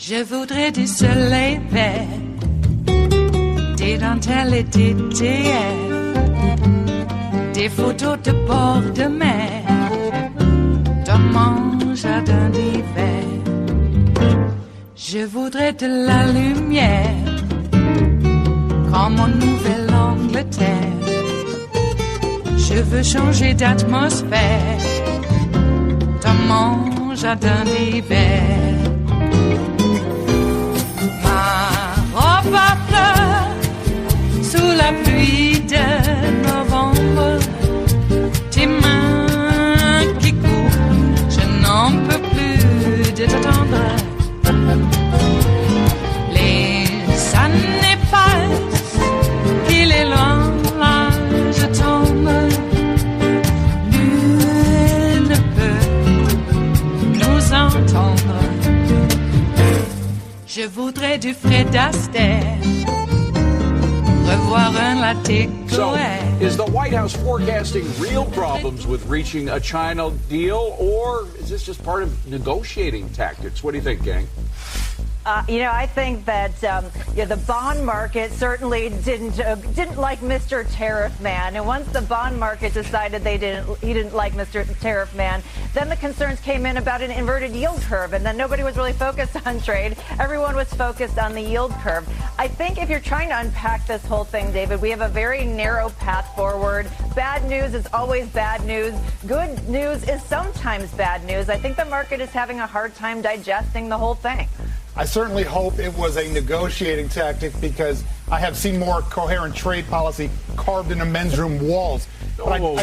Je voudrais du soleil vert, des dentelles et des théières, des photos de bord de mer, dans mon jardin d'hiver. Je voudrais de la lumière, comme en Nouvelle-Angleterre. Je veux changer d'atmosphère, dans mon jardin d'hiver. Ma fleur, sous la pluie de novembre, tes mains qui courent, je n'en peux plus de t'attendre. Les années passent, qu'il est loin, là je tombe. Nul ne peut nous entendre. Je voudrais du Fred Astaire, revoir un latte. So, is the White House forecasting real problems with reaching a China deal, or is this just part of negotiating tactics? What do you think, gang? I think that the bond market certainly didn't like Mr. Tariff Man, and once the bond market decided he didn't like Mr. Tariff Man, then the concerns came in about an inverted yield curve, and then nobody was really focused on trade. Everyone was focused on the yield curve. I think if you're trying to unpack this whole thing, David, we have a very narrow path forward. Bad news is always bad news. Good news is sometimes bad news. I think the market is having a hard time digesting the whole thing. I certainly hope it was a negotiating tactic, because I have seen more coherent trade policy carved into men's room walls. But I don't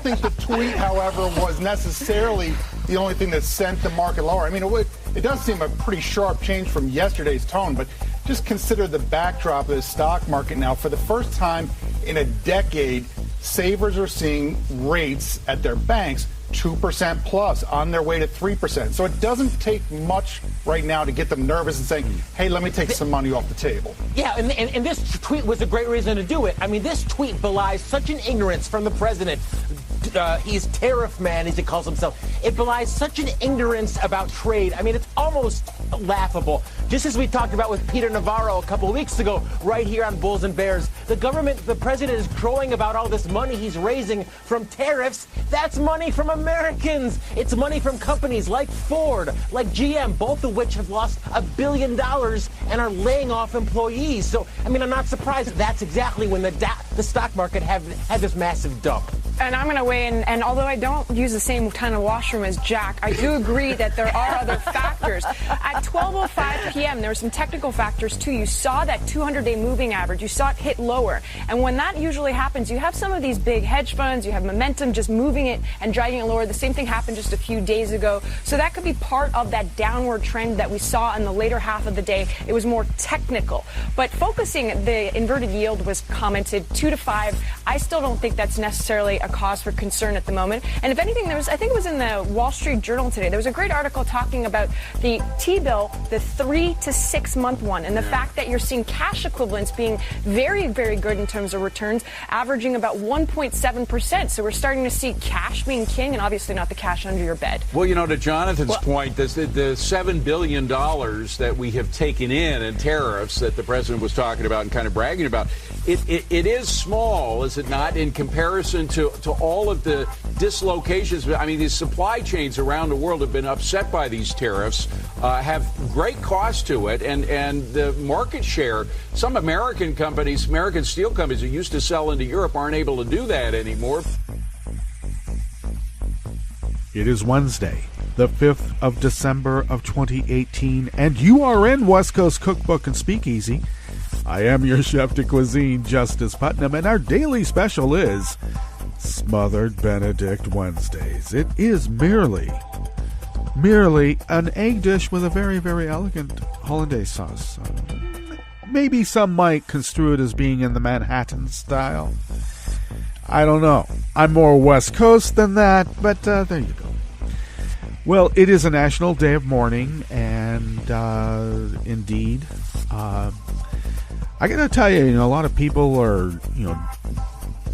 think the tweet, however, was necessarily the only thing that sent the market lower. I mean, it does seem a pretty sharp change from yesterday's tone, but just consider the backdrop of the stock market now. For the first time in a decade, savers are seeing rates at their banks 2% plus, on their way to 3%. So it doesn't take much right now to get them nervous and saying, hey, let me take some money off the table. Yeah, and this tweet was a great reason to do it. I mean, this tweet belies such an ignorance from the president. He's Tariff Man, as he calls himself. It belies such an ignorance about trade. I mean, it's almost laughable. Just as we talked about with Peter Navarro a couple of weeks ago, right here on Bulls and Bears, the president is crowing about all this money he's raising from tariffs. That's money from Americans. It's money from companies like Ford, like GM, both of which have lost $1 billion and are laying off employees. So, I mean, I'm not surprised that's exactly when the stock market had this massive dump. And I'm going to weigh in, and although I don't use the same kind of washroom as Jack, I do agree that there are other factors. At 12:05 p.m., there were some technical factors, too. You saw that 200-day moving average. You saw it hit lower. And when that usually happens, you have some of these big hedge funds, you have momentum just moving it and dragging it lower. The same thing happened just a few days ago. So that could be part of that downward trend that we saw in the later half of the day. It was more technical. But focusing, the inverted yield was commented 2 to 5. I still don't think that's necessarily a cause for concern at the moment. And if anything, I think it was in the Wall Street Journal today, there was a great article talking about the T-bill, the 3 to 6 month one, and the fact that you're seeing cash equivalents being very, very good in terms of returns, averaging about 1.7%. So we're starting to see cash being king, and obviously not the cash under your bed. Well, to Jonathan's point, the $7 billion that we have taken in tariffs that the president was talking about and kind of bragging about, it is small, is it not, in comparison to all of the dislocations. I mean, these supply chains around the world have been upset by these tariffs, have great cost to it, and the market share, some American companies, American steel companies who used to sell into Europe aren't able to do that anymore. It is Wednesday, the 5th of December of 2018, and you are in West Coast Cookbook and Speakeasy. I am your chef de cuisine, Justice Putnam, and our daily special is Smothered Benedict Wednesdays. It is merely an egg dish with a very, very elegant hollandaise sauce. Maybe some might construe it as being in the Manhattan style. I don't know. I'm more West Coast than that, but there you go. Well, it is a national day of mourning, and indeed, I got to tell you, a lot of people are,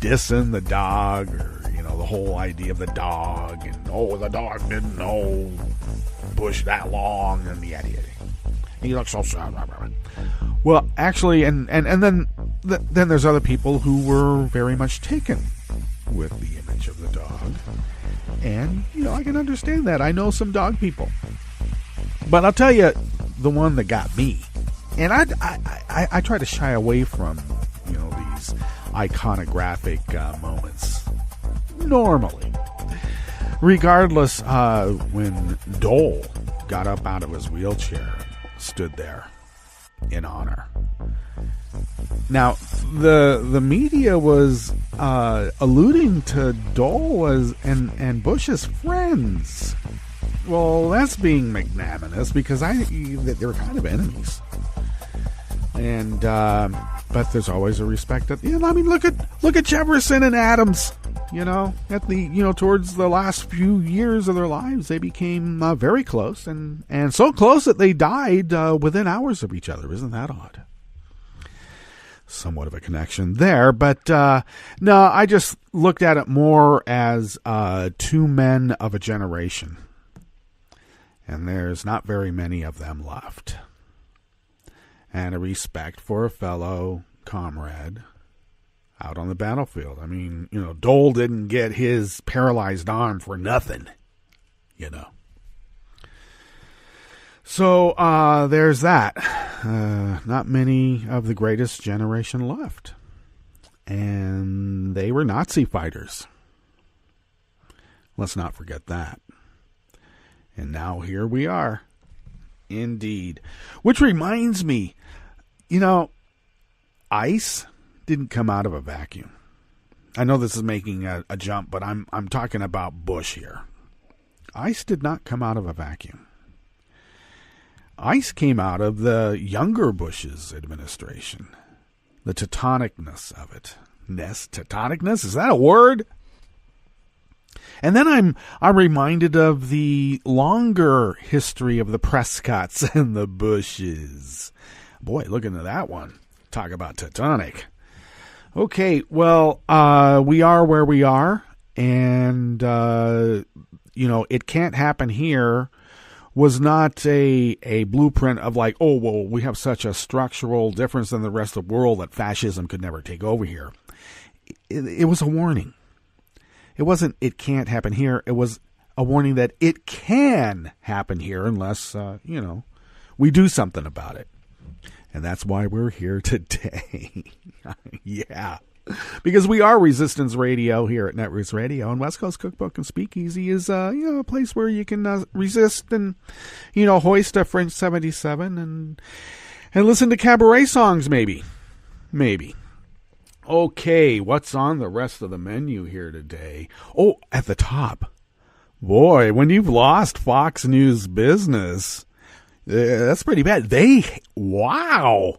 dissing the dog, or, the whole idea of the dog, and, the dog didn't know Bush that long, and yada. He looks so sad. Well, actually, and then there's other people who were very much taken with the image of the dog. And, I can understand that. I know some dog people. But I'll tell you, the one that got me, and I try to shy away from, these iconographic moments. Normally. Regardless, when Dole got up out of his wheelchair, stood there in honor. Now, the media was alluding to Dole and Bush's friends. Well, that's being magnanimous because they were kind of enemies. And but there's always a respect that look at Jefferson and Adams. At the towards the last few years of their lives, they became very close, and so close that they died within hours of each other. Isn't that odd? Somewhat of a connection there, but no, I just looked at it more as two men of a generation, and there's not very many of them left, and a respect for a fellow comrade out on the battlefield. Dole didn't get his paralyzed arm for nothing, So there's that. Not many of the greatest generation left. And they were Nazi fighters. Let's not forget that. And now here we are. Indeed. Which reminds me, ICE didn't come out of a vacuum. I know this is making a jump, but I'm talking about Bush here. ICE did not come out of a vacuum. ICE came out of the younger Bush's administration. The teutonicness of it. Teutonicness? Is that a word? And then I'm reminded of the longer history of the Prescotts and the Bushes. Boy, look into that one. Talk about Teutonic. Okay, well, we are where we are, and, it can't happen here was not a blueprint of like, we have such a structural difference than the rest of the world that fascism could never take over here. It was a warning. It wasn't, it can't happen here. It was a warning that it can happen here unless, we do something about it. And that's why we're here today. Yeah. Because we are Resistance Radio here at Netroots Radio, and West Coast Cookbook and Speakeasy is, a place where you can resist and, hoist a French 77 and listen to cabaret songs, maybe. Okay, what's on the rest of the menu here today? Oh, at the top. Boy, when you've lost Fox News business, that's pretty bad. They were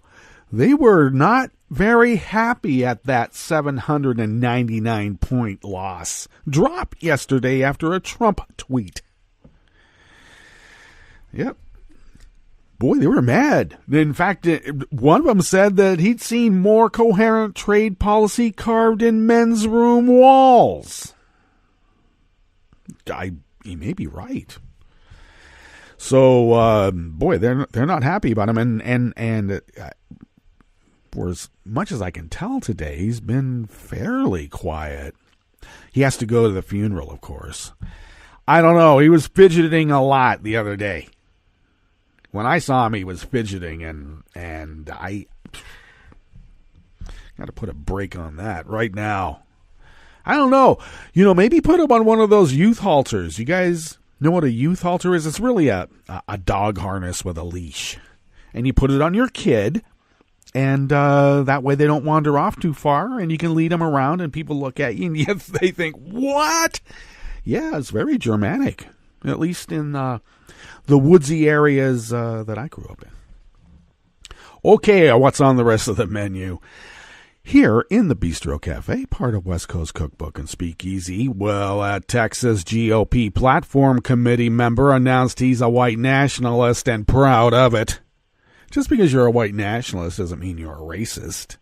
not very happy at that 799-point loss drop yesterday after a Trump tweet. Yep. Boy, they were mad. In fact, one of them said that he'd seen more coherent trade policy carved in men's room walls. He may be right. So, boy, they're not happy about him, and for as much as I can tell today, he's been fairly quiet. He has to go to the funeral, of course. I don't know. He was fidgeting a lot the other day. When I saw him, he was fidgeting, and I got to put a break on that right now. I don't know. Maybe put him on one of those youth halters. You guys know what a youth halter is? It's really a dog harness with a leash. And you put it on your kid, and that way they don't wander off too far, and you can lead them around, and people look at you, and yes, they think, what? Yeah, it's very Germanic, at least in the woodsy areas that I grew up in. Okay, what's on the rest of the menu? Here in the Bistro Cafe, part of West Coast Cookbook and Speakeasy, well, a Texas GOP Platform committee member announced he's a white nationalist and proud of it. Just because you're a white nationalist doesn't mean you're a racist.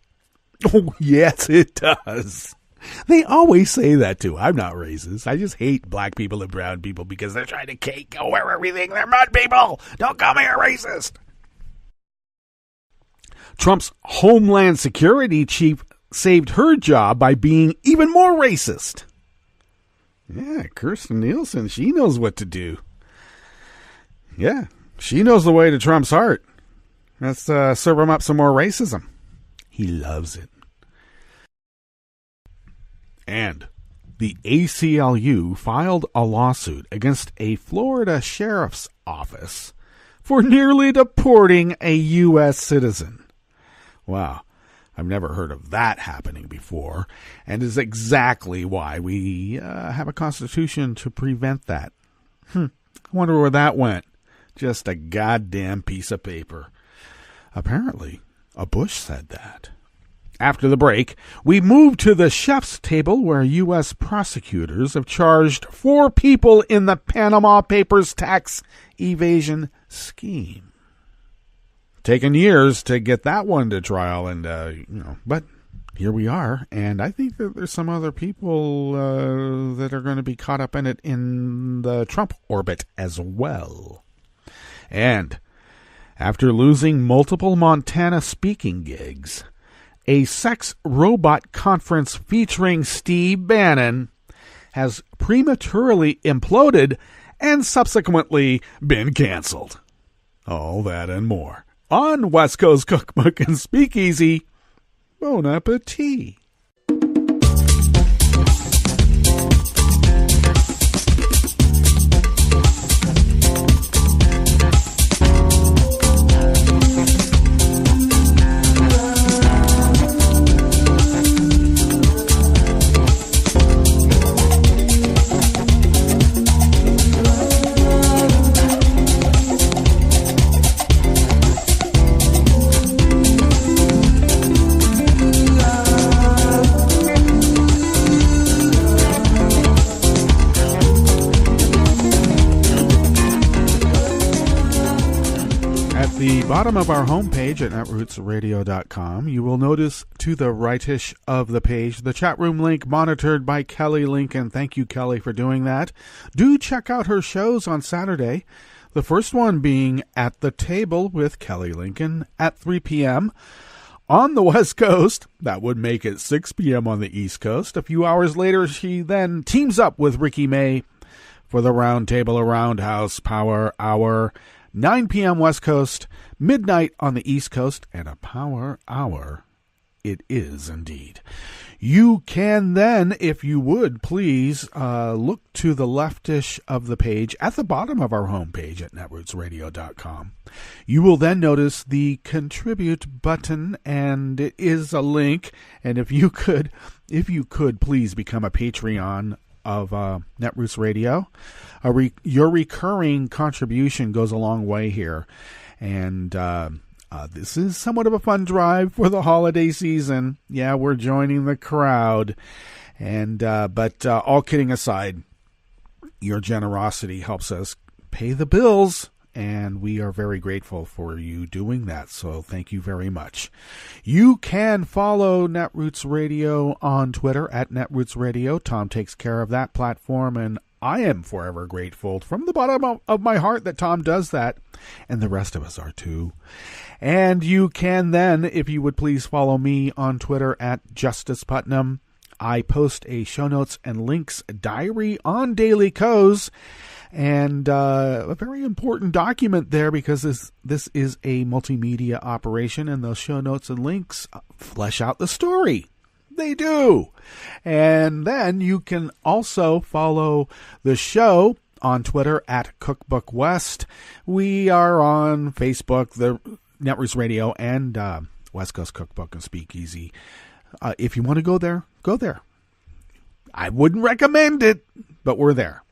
Oh, yes, it does. They always say that, too. I'm not racist. I just hate black people and brown people because they're trying to cake over everything. They're mud people. Don't call me a racist. Trump's Homeland Security chief saved her job by being even more racist. Yeah, Kirstjen Nielsen, she knows what to do. Yeah, she knows the way to Trump's heart. Let's serve him up some more racism. He loves it. And the ACLU filed a lawsuit against a Florida sheriff's office for nearly deporting a U.S. citizen. Wow, I've never heard of that happening before, and is exactly why we have a constitution to prevent that. I wonder where that went. Just a goddamn piece of paper. Apparently, a Bush said that. After the break, we move to the chef's table where U.S. prosecutors have charged 4 people in the Panama Papers tax evasion scheme. Taken years to get that one to trial, and but here we are, and I think that there's some other people that are going to be caught up in it in the Trump orbit as well. And after losing multiple Montana speaking gigs, a sex robot conference featuring Steve Bannon has prematurely imploded and subsequently been canceled. All that and more on West Coast Cookbook and Speakeasy. Bon appetit. Bottom of our homepage at netrootsradio.com, you will notice to the rightish of the page the chat room link monitored by Kelly Lincoln. Thank you, Kelly, for doing that. Do check out her shows on Saturday. The first one being At the Table with Kelly Lincoln at 3 p.m. on the West Coast. That would make it 6 p.m. on the East Coast. A few hours later, she then teams up with Ricky May for the Round Table Around House Power Hour. 9 p.m. West Coast, midnight on the East Coast, and a power hour it is indeed. You can then, if you would, please look to the leftish of the page at the bottom of our homepage at netrootsradio.com. You will then notice the contribute button, and it is a link. And if you could please become a Patreon of Netroots Radio. Your recurring contribution goes a long way here. And this is somewhat of a fun drive for the holiday season. Yeah, we're joining the crowd. And but all kidding aside, your generosity helps us pay the bills. And we are very grateful for you doing that. So thank you very much. You can follow Netroots Radio on Twitter at Netroots Radio. Tom takes care of that platform, and I am forever grateful from the bottom of my heart that Tom does that. And the rest of us are too. And you can then, if you would please follow me on Twitter at Justice Putnam. I post a show notes and links diary on Daily Co's. And a very important document there because this is a multimedia operation, and those show notes and links flesh out the story. They do. And then you can also follow the show on Twitter at Cookbook West. We are on Facebook, the Netroots Radio, and West Coast Cookbook and Speakeasy. If you want to go there, go there. I wouldn't recommend it, but we're there.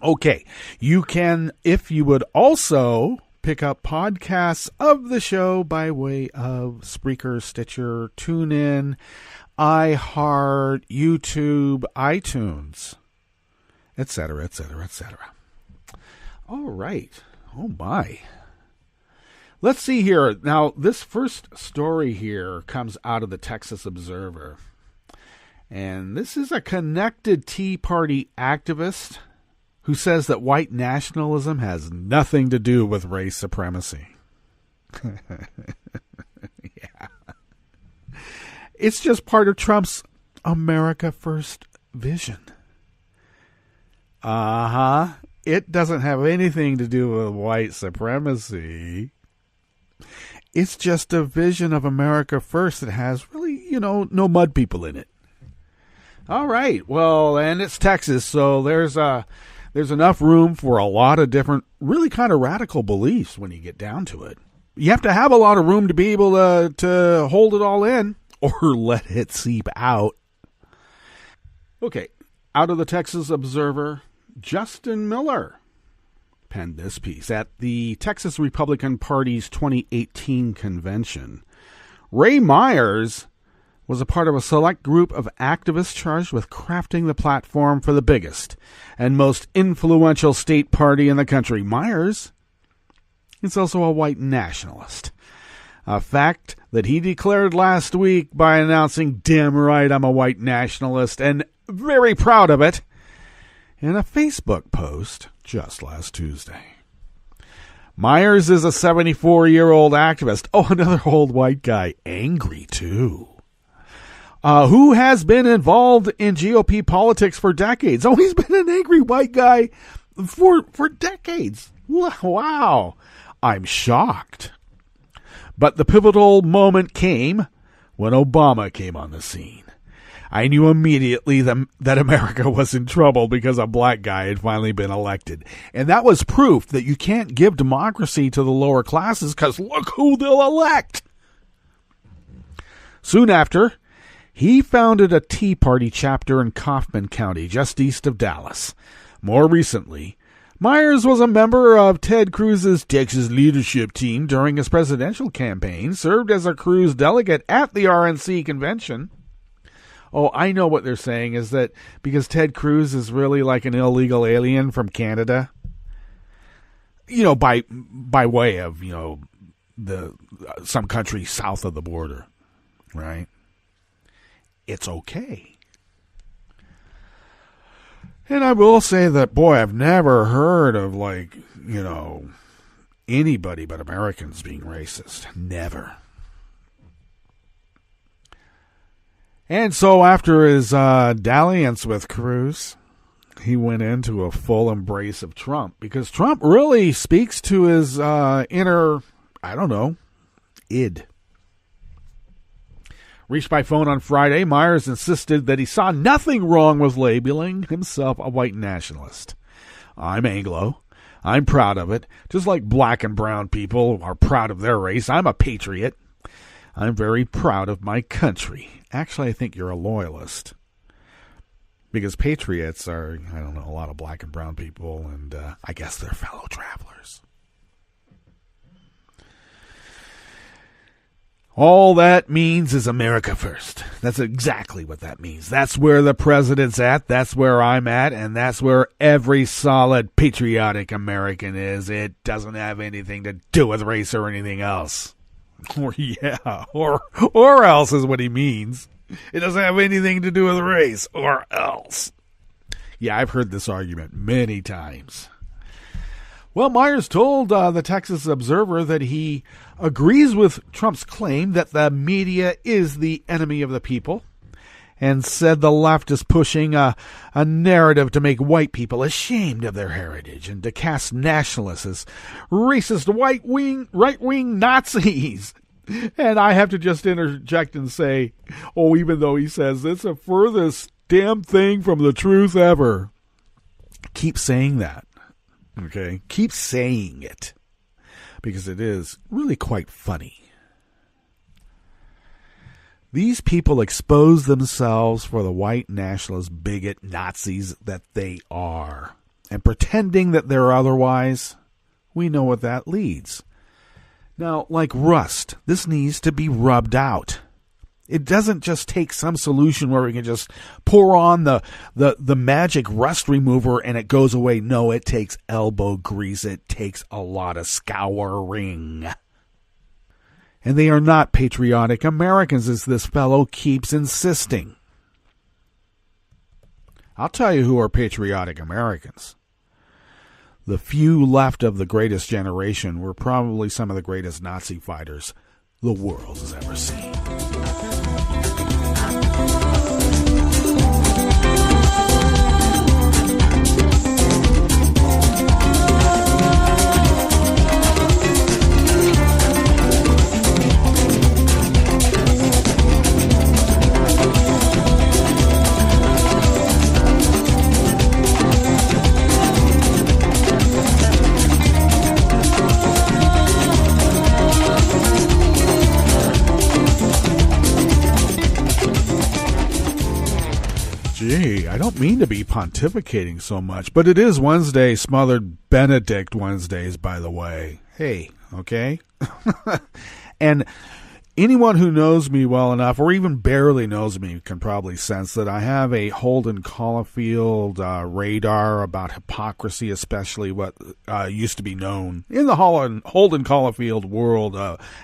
Okay, you can, if you would also pick up podcasts of the show by way of Spreaker, Stitcher, TuneIn, iHeart, YouTube, iTunes, etc., etc., etc. All right. Oh, my. Let's see here. Now, this first story here comes out of the Texas Observer. And this is a connected Tea Party activist who says that white nationalism has nothing to do with race supremacy. Yeah. It's just part of Trump's America First vision. It doesn't have anything to do with white supremacy. It's just a vision of America First that has really, no mud people in it. All right. Well, and it's Texas, so there's enough room for a lot of different, really kind of radical beliefs when you get down to it. You have to have a lot of room to be able to hold it all in or let it seep out. Okay. Out of the Texas Observer, Justin Miller penned this piece. At the Texas Republican Party's 2018 convention, Ray Myers was a part of a select group of activists charged with crafting the platform for the biggest and most influential state party in the country. Myers is also a white nationalist, a fact that he declared last week by announcing, "Damn right, I'm a white nationalist, and very proud of it," in a Facebook post just last Tuesday. Myers is a 74-year-old activist. Oh, another old white guy, angry too. Who has been involved in GOP politics for decades. Oh, he's been an angry white guy for decades. Wow. I'm shocked. But the pivotal moment came when Obama came on the scene. I knew immediately that America was in trouble because a black guy had finally been elected. And that was proof that you can't give democracy to the lower classes because look who they'll elect. Soon after, he founded a Tea Party chapter in Kaufman County, just east of Dallas. More recently, Myers was a member of Ted Cruz's Texas leadership team during his presidential campaign, served as a Cruz delegate at the RNC convention. Oh, I know what they're saying is that because Ted Cruz is really like an illegal alien from Canada, by way of, some country south of the border, right? It's okay. And I will say that, boy, I've never heard of, anybody but Americans being racist. Never. And so after his dalliance with Cruz, he went into a full embrace of Trump because Trump really speaks to his inner, id. Reached by phone on Friday, Myers insisted that he saw nothing wrong with labeling himself a white nationalist. I'm Anglo. I'm proud of it. Just like black and brown people are proud of their race, I'm a patriot. I'm very proud of my country. Actually, I think you're a loyalist. Because patriots are, a lot of black and brown people, and I guess they're fellow travelers. All that means is America first. That's exactly what that means. That's where the president's at. That's where I'm at. And that's where every solid patriotic American is. It doesn't have anything to do with race or anything else. Or else is what he means. It doesn't have anything to do with race or else. Yeah, I've heard this argument many times. Well, Myers told the Texas Observer that he agrees with Trump's claim that the media is the enemy of the people and said the left is pushing a narrative to make white people ashamed of their heritage and to cast nationalists as racist right-wing Nazis. And I have to just interject and say, even though he says it's the furthest damn thing from the truth ever, keep saying that. Okay, keep saying it because it is really quite funny. These people expose themselves for the white nationalist bigot Nazis that they are, and pretending that they're otherwise, we know what that leads. Now, like rust, this needs to be rubbed out. It doesn't just take some solution where we can just pour on the magic rust remover and it goes away. No, it takes elbow grease. It takes a lot of scouring. And they are not patriotic Americans, as this fellow keeps insisting. I'll tell you who are patriotic Americans. The few left of the greatest generation were probably some of the greatest Nazi fighters the world has ever seen. Gee, I don't mean to be pontificating so much, but it is Wednesday, Smothered Benedict Wednesdays, by the way. Hey, okay? And anyone who knows me well enough, or even barely knows me, can probably sense that I have a Holden Caulfield radar about hypocrisy, especially what used to be known in the Holden Caulfield world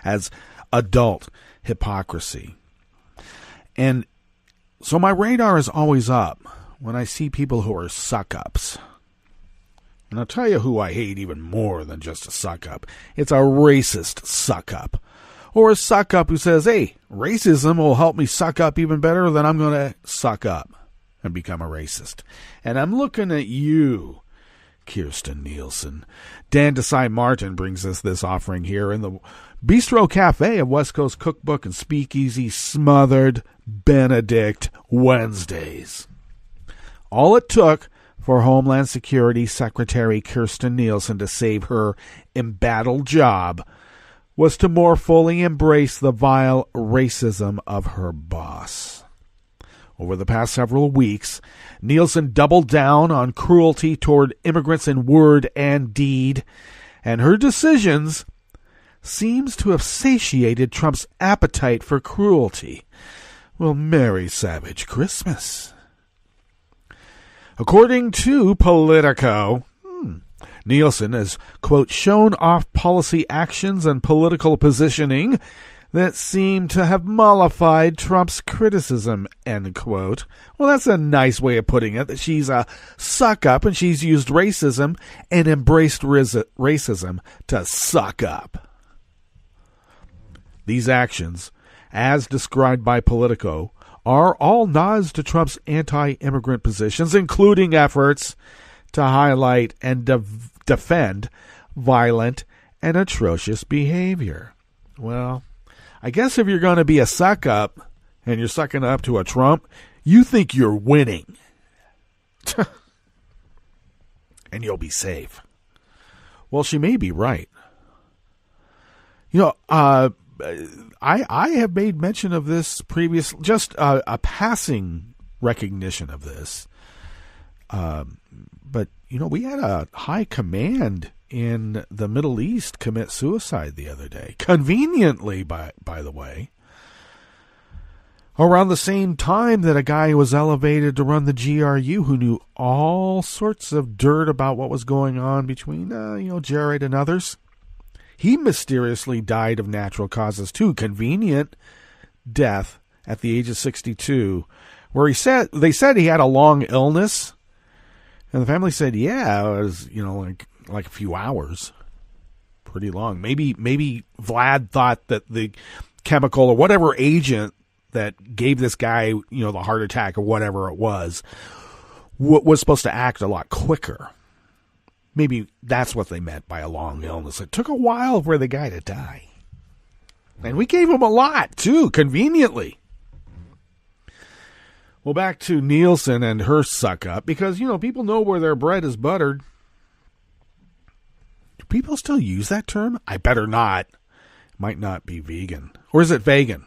as adult hypocrisy. And so my radar is always up when I see people who are suck-ups. And I'll tell you who I hate even more than just a suck-up. It's a racist suck-up. Or a suck-up who says, hey, racism will help me suck up even better than I'm going to suck up and become a racist. And I'm looking at you, Kirsten Nielsen. Dan Desai Martin brings us this offering here in the Bistro Cafe of West Coast Cookbook and Speakeasy, Smothered Benedict Wednesdays. All it took for Homeland Security Secretary Kirsten Nielsen to save her embattled job was to more fully embrace the vile racism of her boss. Over the past several weeks, Nielsen doubled down on cruelty toward immigrants in word and deed, and her decisions seems to have satiated Trump's appetite for cruelty. Well, Merry Savage Christmas. According to Politico, Nielsen has, quote, shown off policy actions and political positioning that seem to have mollified Trump's criticism, end quote. Well, that's a nice way of putting it, that she's a suck-up and she's used racism and embraced racism to suck up. These actions, as described by Politico, are all nods to Trump's anti-immigrant positions, including efforts to highlight and defend violent and atrocious behavior. Well, I guess if you're going to be a suck-up and you're sucking up to a Trump, you think you're winning. And you'll be safe. Well, she may be right. You know, I have made mention of this previous, just a passing recognition of this. But, you know, we had a high command in the Middle East commit suicide the other day. Conveniently, by the way. Around the same time that a guy was elevated to run the GRU who knew all sorts of dirt about what was going on between, Jared and others. He mysteriously died of natural causes too. Convenient death at the age of 62, where they said he had a long illness. And the family said, yeah, it was, like a few hours. Pretty long. Maybe Vlad thought that the chemical or whatever agent that gave this guy, the heart attack or whatever it was supposed to act a lot quicker. Maybe that's what they meant by a long illness. It took a while for the guy to die. And we gave him a lot, too, conveniently. Well, back to Nielsen and her suck-up, because, people know where their bread is buttered. Do people still use that term? I better not. Might not be vegan. Or is it vegan?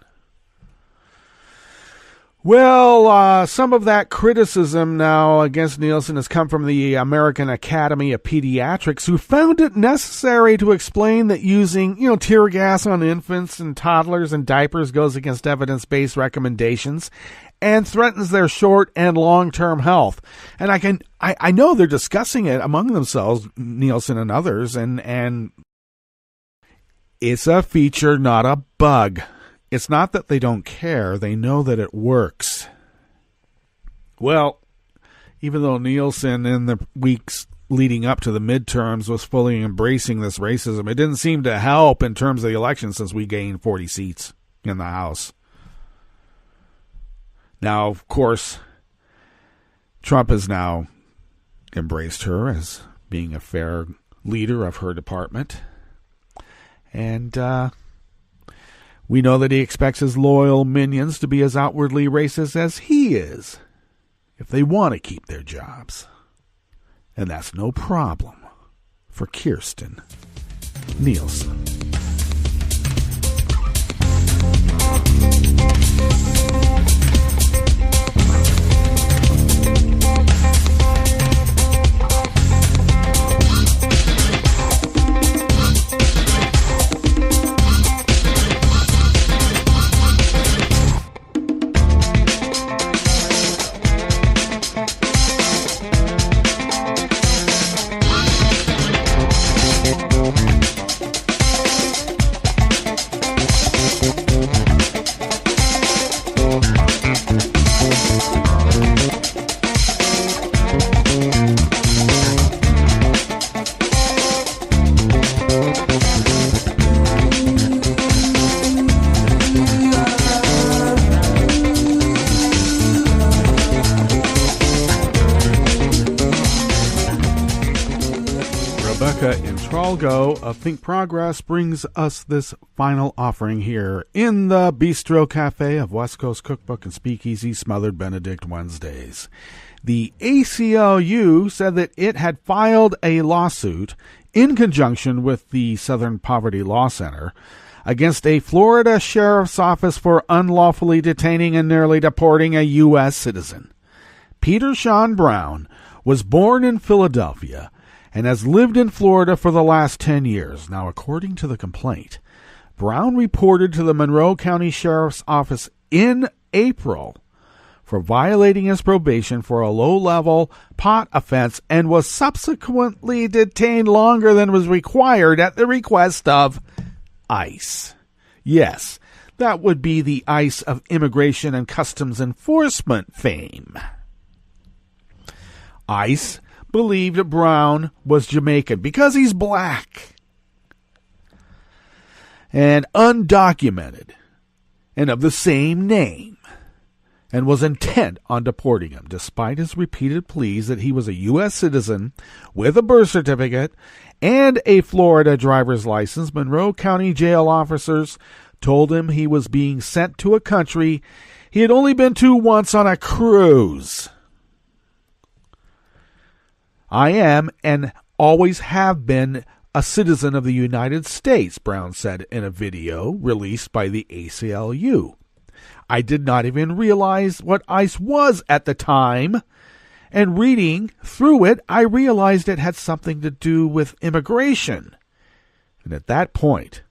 Well, some of that criticism now against Nielsen has come from the American Academy of Pediatrics, who found it necessary to explain that using, tear gas on infants and toddlers and diapers goes against evidence-based recommendations and threatens their short and long-term health. And I know they're discussing it among themselves, Nielsen and others, and it's a feature, not a bug. It's not that they don't care. They know that it works. Well, even though Nielsen in the weeks leading up to the midterms was fully embracing this racism, it didn't seem to help in terms of the election since we gained 40 seats in the House. Now, of course, Trump has now embraced her as being a fair leader of her department. And we know that he expects his loyal minions to be as outwardly racist as he is if they want to keep their jobs. And that's no problem for Kirstjen Nielsen. Of Think Progress brings us this final offering here in the Bistro Cafe of West Coast Cookbook and Speakeasy Smothered Benedict Wednesdays. The ACLU said that it had filed a lawsuit in conjunction with the Southern Poverty Law Center against a Florida sheriff's office for unlawfully detaining and nearly deporting a U.S. citizen. Peter Sean Brown was born in Philadelphia and has lived in Florida for the last 10 years. Now, according to the complaint, Brown reported to the Monroe County Sheriff's Office in April for violating his probation for a low-level pot offense and was subsequently detained longer than was required at the request of ICE. Yes, that would be the ICE of Immigration and Customs Enforcement fame. ICE believed Brown was Jamaican because he's black and undocumented and of the same name, and was intent on deporting him despite his repeated pleas that he was a U.S. citizen with a birth certificate and a Florida driver's license. Monroe County jail officers told him he was being sent to a country he had only been to once on a cruise. I am and always have been a citizen of the United States, Brown said in a video released by the ACLU. I did not even realize what ICE was at the time, and reading through it, I realized it had something to do with immigration. And at that point,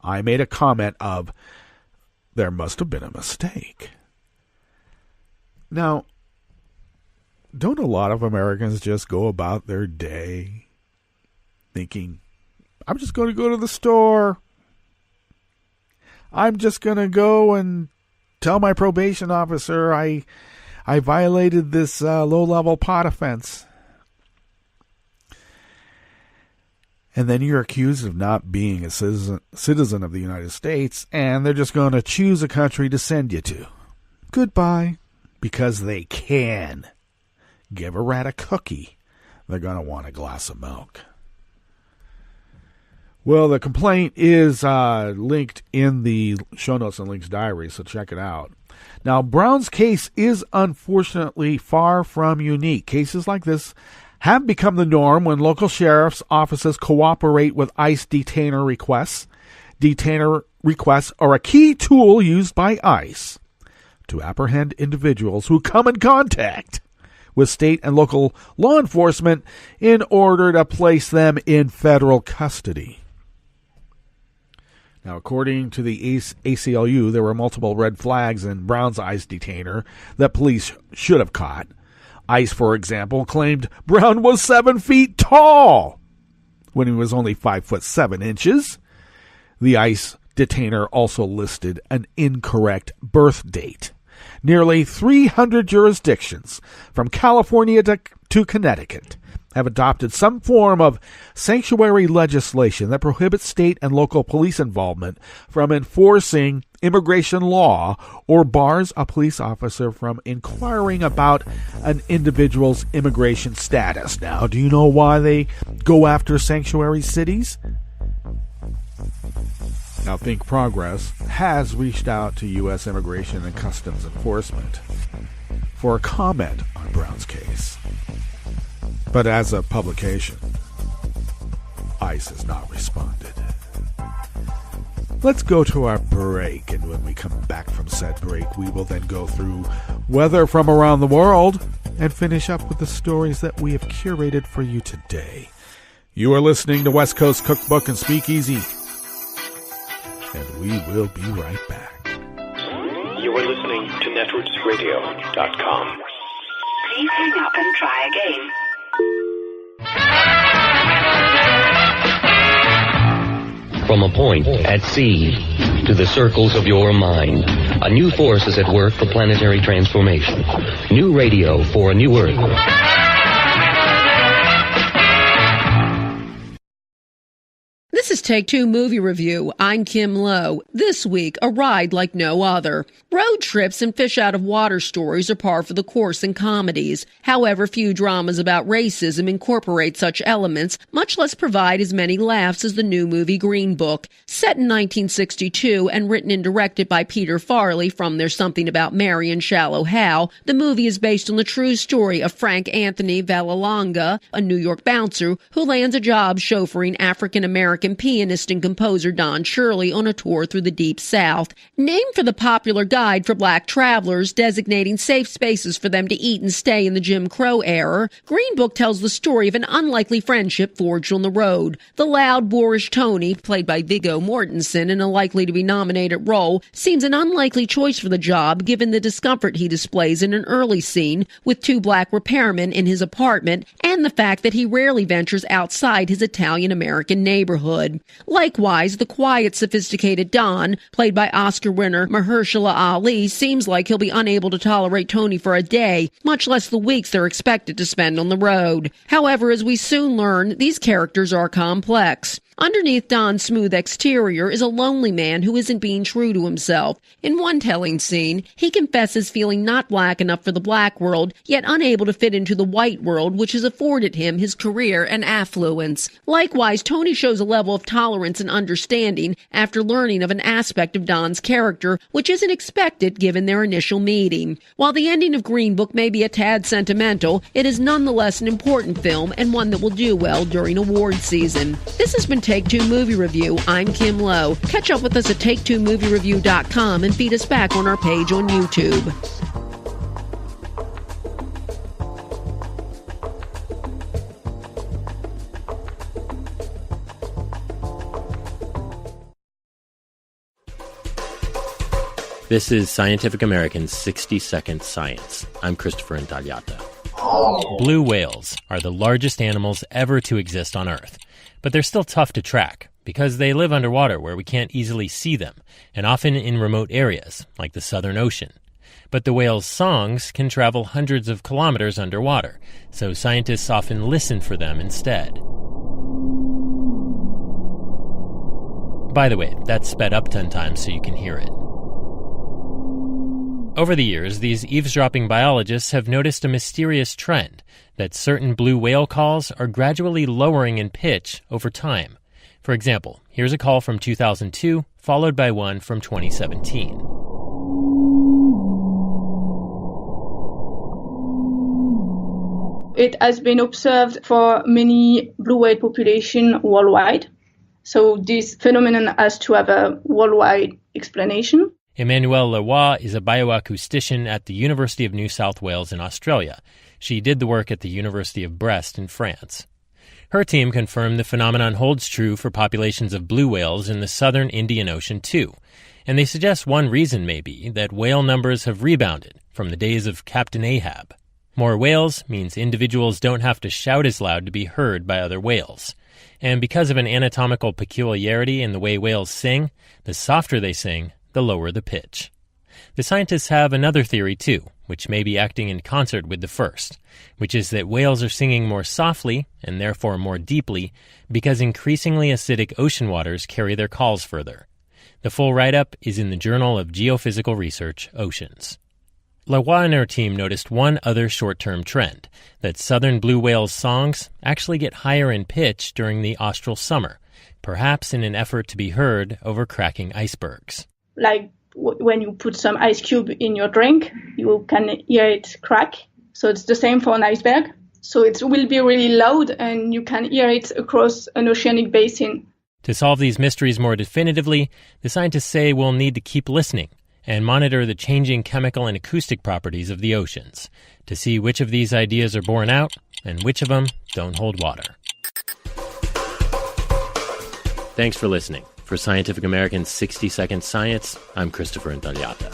I made a comment of, there must have been a mistake. Now, don't a lot of Americans just go about their day thinking, I'm just going to go to the store. I'm just going to go and tell my probation officer I violated this low-level pot offense. And then you're accused of not being a citizen of the United States, and they're just going to choose a country to send you to. Goodbye. Because they can. Give a rat a cookie, they're going to want a glass of milk. Well, the complaint is linked in the show notes and links diary, so check it out. Now, Brown's case is unfortunately far from unique. Cases like this have become the norm when local sheriff's offices cooperate with ICE detainer requests. Detainer requests are a key tool used by ICE to apprehend individuals who come in contact with state and local law enforcement in order to place them in federal custody. Now, according to the ACLU, there were multiple red flags in Brown's ICE detainer that police should have caught. ICE, for example, claimed Brown was 7 feet tall when he was only 5'7". The ICE detainer also listed an incorrect birth date. Nearly 300 jurisdictions, from California to Connecticut, have adopted some form of sanctuary legislation that prohibits state and local police involvement from enforcing immigration law or bars a police officer from inquiring about an individual's immigration status. Now, do you know why they go after sanctuary cities? Now, Think Progress has reached out to U.S. Immigration and Customs Enforcement for a comment on Brown's case. But as a publication, ICE has not responded. Let's go to our break, and when we come back from said break, we will then go through weather from around the world and finish up with the stories that we have curated for you today. You are listening to West Coast Cookbook and Speakeasy, and we will be right back. You are listening to netrootsradio.com. Please hang up and try again. From a point at sea to the circles of your mind, a new force is at work for planetary transformation. New radio for a new Earth. This is Take Two Movie Review. I'm Kim Lowe. This week, a ride like no other. Road trips and fish-out-of-water stories are par for the course in comedies. However, few dramas about racism incorporate such elements, much less provide as many laughs as the new movie Green Book. Set in 1962 and written and directed by Peter Farrelly from There's Something About Mary and Shallow Hal, the movie is based on the true story of Frank Anthony Vallelonga, a New York bouncer who lands a job chauffeuring African-American pianist and composer Don Shirley on a tour through the Deep South. Named for the popular guide for black travelers designating safe spaces for them to eat and stay in the Jim Crow era, Green Book tells the story of an unlikely friendship forged on the road. The loud, boorish Tony, played by Viggo Mortensen in a likely-to-be-nominated role, seems an unlikely choice for the job given the discomfort he displays in an early scene with two black repairmen in his apartment and the fact that he rarely ventures outside his Italian-American neighborhood. Likewise, the quiet, sophisticated Don, played by Oscar winner Mahershala Ali, seems like he'll be unable to tolerate Tony for a day, much less the weeks they're expected to spend on the road. However, as we soon learn, these characters are complex. Underneath Don's smooth exterior is a lonely man who isn't being true to himself. In one telling scene, he confesses feeling not black enough for the black world, yet unable to fit into the white world, which has afforded him his career and affluence. Likewise, Tony shows a level of tolerance and understanding after learning of an aspect of Don's character, which isn't expected given their initial meeting. While the ending of Green Book may be a tad sentimental, it is nonetheless an important film and one that will do well during award season. This has been Take Two Movie Review. I'm Kim Lowe. Catch up with us at TakeTwoMovieReview.com and feed us back on our page on YouTube. This is Scientific American's 60-Second Science. I'm Christopher Intagliata. Blue whales are the largest animals ever to exist on Earth, but they're still tough to track because they live underwater where we can't easily see them, and often in remote areas, like the Southern Ocean. But the whales' songs can travel hundreds of kilometers underwater, so scientists often listen for them instead. By the way, that's sped up 10 times so you can hear it. Over the years, these eavesdropping biologists have noticed a mysterious trend that certain blue whale calls are gradually lowering in pitch over time. For example, here's a call from 2002, followed by one from 2017. It has been observed for many blue whale population worldwide. So this phenomenon has to have a worldwide explanation. Emmanuelle Leroy is a bioacoustician at the University of New South Wales in Australia. She did the work at the University of Brest in France. Her team confirmed the phenomenon holds true for populations of blue whales in the southern Indian Ocean, too. And they suggest one reason may be that whale numbers have rebounded from the days of Captain Ahab. More whales means individuals don't have to shout as loud to be heard by other whales. And because of an anatomical peculiarity in the way whales sing, the softer they sing, the lower the pitch. The scientists have another theory, too, which may be acting in concert with the first, which is that whales are singing more softly, and therefore more deeply, because increasingly acidic ocean waters carry their calls further. The full write-up is in the Journal of Geophysical Research, Oceans. Leroy and her team noticed one other short-term trend, that southern blue whales' songs actually get higher in pitch during the austral summer, perhaps in an effort to be heard over cracking icebergs. Like when you put some ice cube in your drink, you can hear it crack. So it's the same for an iceberg. So it will be really loud and you can hear it across an oceanic basin. To solve these mysteries more definitively, the scientists say we'll need to keep listening and monitor the changing chemical and acoustic properties of the oceans to see which of these ideas are borne out and which of them don't hold water. Thanks for listening. For Scientific American's 60-Second Science, I'm Christopher Intagliata.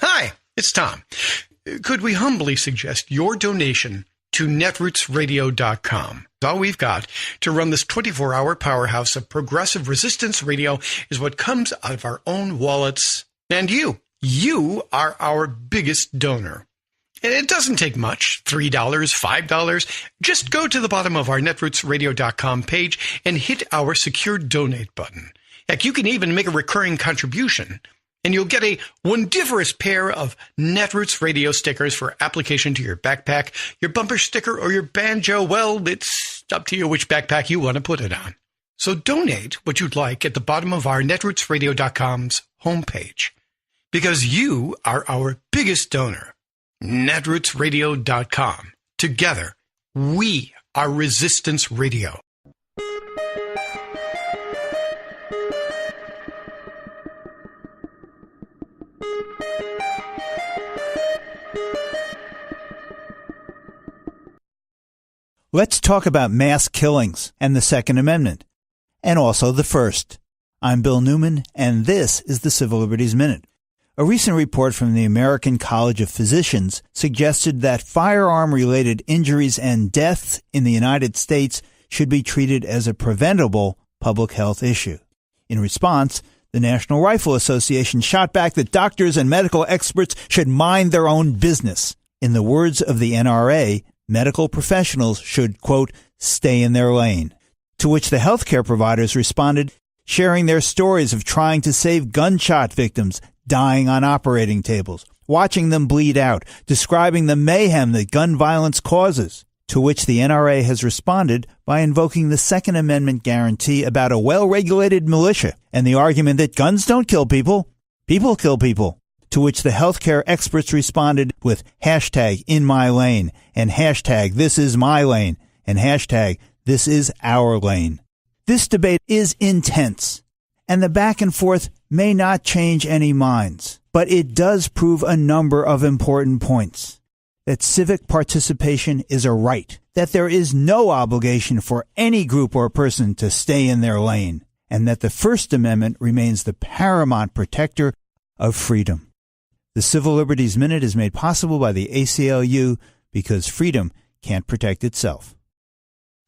Hi, it's Tom. Could we humbly suggest your donation to netrootsradio.com? All we've got to run this 24-hour powerhouse of progressive resistance radio is what comes out of our own wallets. And you are our biggest donor. And it doesn't take much, $3, $5. Just go to the bottom of our netrootsradio.com page and hit our secure donate button. Heck, you can even make a recurring contribution. And you'll get a wondiferous pair of Netroots radio stickers for application to your backpack, your bumper sticker, or your banjo. Well, it's up to you which backpack you want to put it on. So donate what you'd like at the bottom of our netrootsradio.com's homepage. Because you are our biggest donor. Netrootsradio.com. Together, we are Resistance Radio. Let's talk about mass killings and the Second Amendment, and also the First. I'm Bill Newman, and this is the Civil Liberties Minute. A recent report from the American College of Physicians suggested that firearm-related injuries and deaths in the United States should be treated as a preventable public health issue. In response, the National Rifle Association shot back that doctors and medical experts should mind their own business. In the words of the NRA, medical professionals should, quote, stay in their lane. To which the healthcare providers responded, sharing their stories of trying to save gunshot victims dying on operating tables, watching them bleed out, describing the mayhem that gun violence causes. To which the NRA has responded by invoking the Second Amendment guarantee about a well-regulated militia and the argument that guns don't kill people, people kill people. To which the healthcare experts responded with hashtag in my lane and hashtag this is my lane and hashtag this is our lane. This debate is intense, and the back and forth may not change any minds, but it does prove a number of important points. That civic participation is a right, that there is no obligation for any group or person to stay in their lane, and that the First Amendment remains the paramount protector of freedom. The Civil Liberties Minute is made possible by the ACLU because freedom can't protect itself.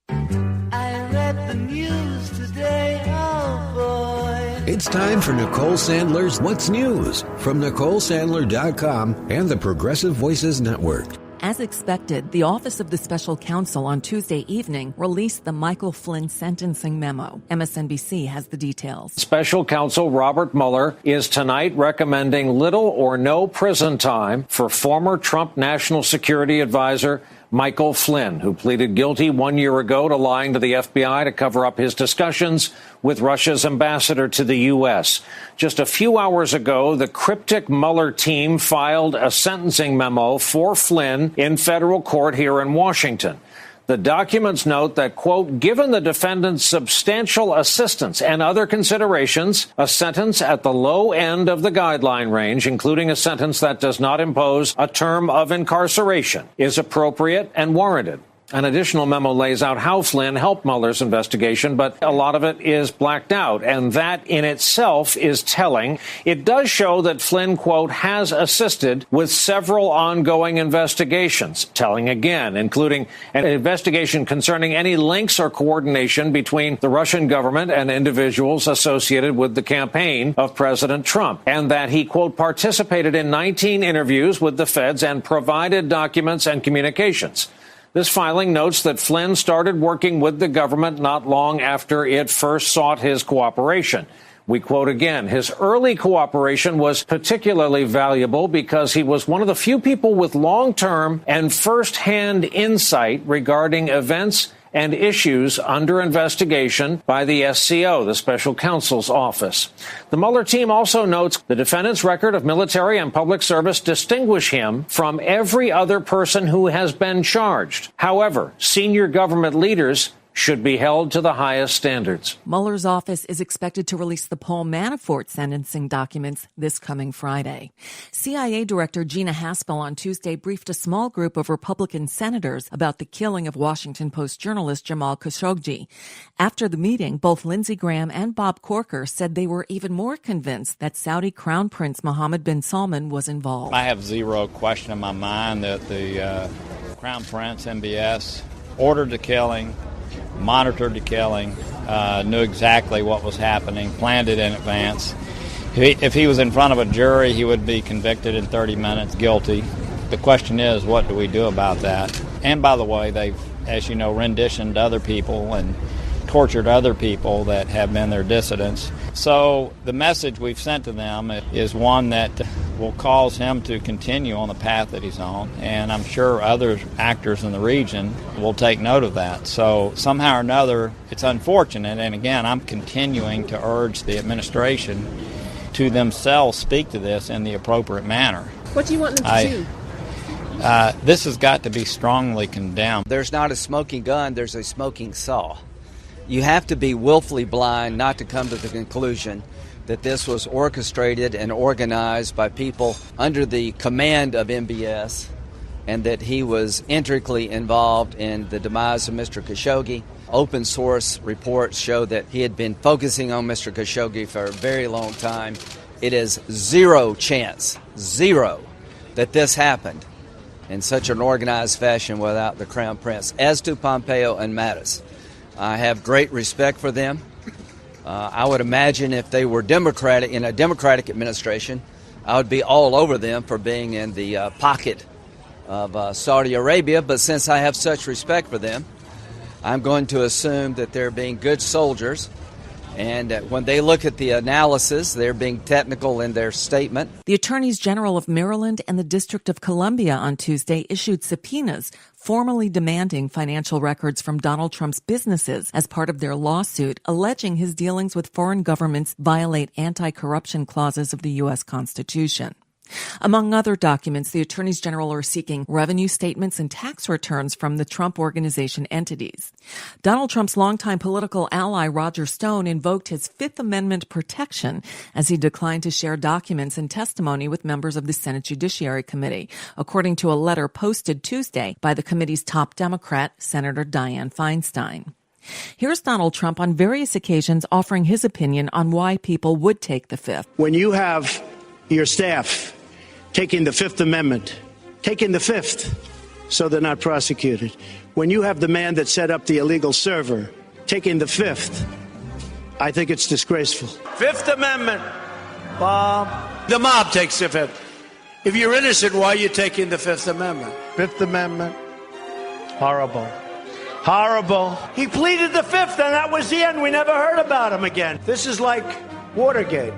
I read the news today, oh boy. It's time for Nicole Sandler's What's News from NicoleSandler.com and the Progressive Voices Network. As expected, the Office of the Special Counsel on Tuesday evening released the Michael Flynn sentencing memo. MSNBC has the details. Special Counsel Robert Mueller is tonight recommending little or no prison time for former Trump National Security Advisor Michael Flynn, who pleaded guilty 1 year ago to lying to the FBI to cover up his discussions with Russia's ambassador to the U.S. Just a few hours ago, the cryptic Mueller team filed a sentencing memo for Flynn in federal court here in Washington. The documents note that, quote, given the defendant's substantial assistance and other considerations, a sentence at the low end of the guideline range, including a sentence that does not impose a term of incarceration, is appropriate and warranted. An additional memo lays out how Flynn helped Mueller's investigation, but a lot of it is blacked out, and that in itself is telling. It does show that Flynn, quote, has assisted with several ongoing investigations, telling again, including an investigation concerning any links or coordination between the Russian government and individuals associated with the campaign of President Trump, and that he, quote, participated in 19 interviews with the feds and provided documents and communications. This filing notes that Flynn started working with the government not long after it first sought his cooperation. We quote again, his early cooperation was particularly valuable because he was one of the few people with long-term and first-hand insight regarding events and issues under investigation by the SCO, the special counsel's office. The Mueller team also notes the defendant's record of military and public service distinguish him from every other person who has been charged. However, senior government leaders should be held to the highest standards. Mueller's office is expected to release the Paul Manafort sentencing documents this coming Friday. CIA Director Gina Haspel on Tuesday briefed a small group of Republican senators about the killing of Washington Post journalist Jamal Khashoggi. After the meeting, both Lindsey Graham and Bob Corker said they were even more convinced that Saudi Crown Prince Mohammed bin Salman was involved. I have zero question in my mind that the Crown Prince, MBS, ordered the killing, monitored the killing, knew exactly what was happening, planned it in advance. If he was in front of a jury, he would be convicted in 30 minutes, guilty. The question is, what do we do about that? And by the way, they've, as you know, renditioned other people and tortured other people that have been their dissidents. So the message we've sent to them is one that will cause him to continue on the path that he's on, and I'm sure other actors in the region will take note of that. So somehow or another, it's unfortunate, and again, I'm continuing to urge the administration to themselves speak to this in the appropriate manner. What do you want them to do? This has got to be strongly condemned. There's not a smoking gun, there's a smoking saw. You have to be willfully blind not to come to the conclusion that this was orchestrated and organized by people under the command of MBS, and that he was intricately involved in the demise of Mr. Khashoggi. Open source reports show that he had been focusing on Mr. Khashoggi for a very long time. It is zero chance, that this happened in such an organized fashion without the Crown Prince. As to Pompeo and Mattis, I have great respect for them. I would imagine if they were Democratic, in a Democratic administration, I would be all over them for being in the pocket of Saudi Arabia. But since I have such respect for them, I'm going to assume that they're being good soldiers. And when they look at the analysis, they're being technical in their statement. The Attorneys General of Maryland and the District of Columbia on Tuesday issued subpoenas formally demanding financial records from Donald Trump's businesses as part of their lawsuit alleging his dealings with foreign governments violate anti-corruption clauses of the U.S. Constitution. Among other documents, the attorneys general are seeking revenue statements and tax returns from the Trump Organization entities. Donald Trump's longtime political ally, Roger Stone, invoked his Fifth Amendment protection as he declined to share documents and testimony with members of the Senate Judiciary Committee, according to a letter posted Tuesday by the committee's top Democrat, Senator Dianne Feinstein. Here's Donald Trump on various occasions offering his opinion on why people would take the Fifth. When you have your staff taking the Fifth Amendment, taking the Fifth so they're not prosecuted. When you have the man that set up the illegal server taking the Fifth, I think it's disgraceful. Fifth Amendment, Bob. The mob takes the Fifth. If you're innocent, why are you taking the Fifth Amendment? Fifth Amendment, horrible. Horrible. He pleaded the Fifth, and that was the end. We never heard about him again. This is like Watergate,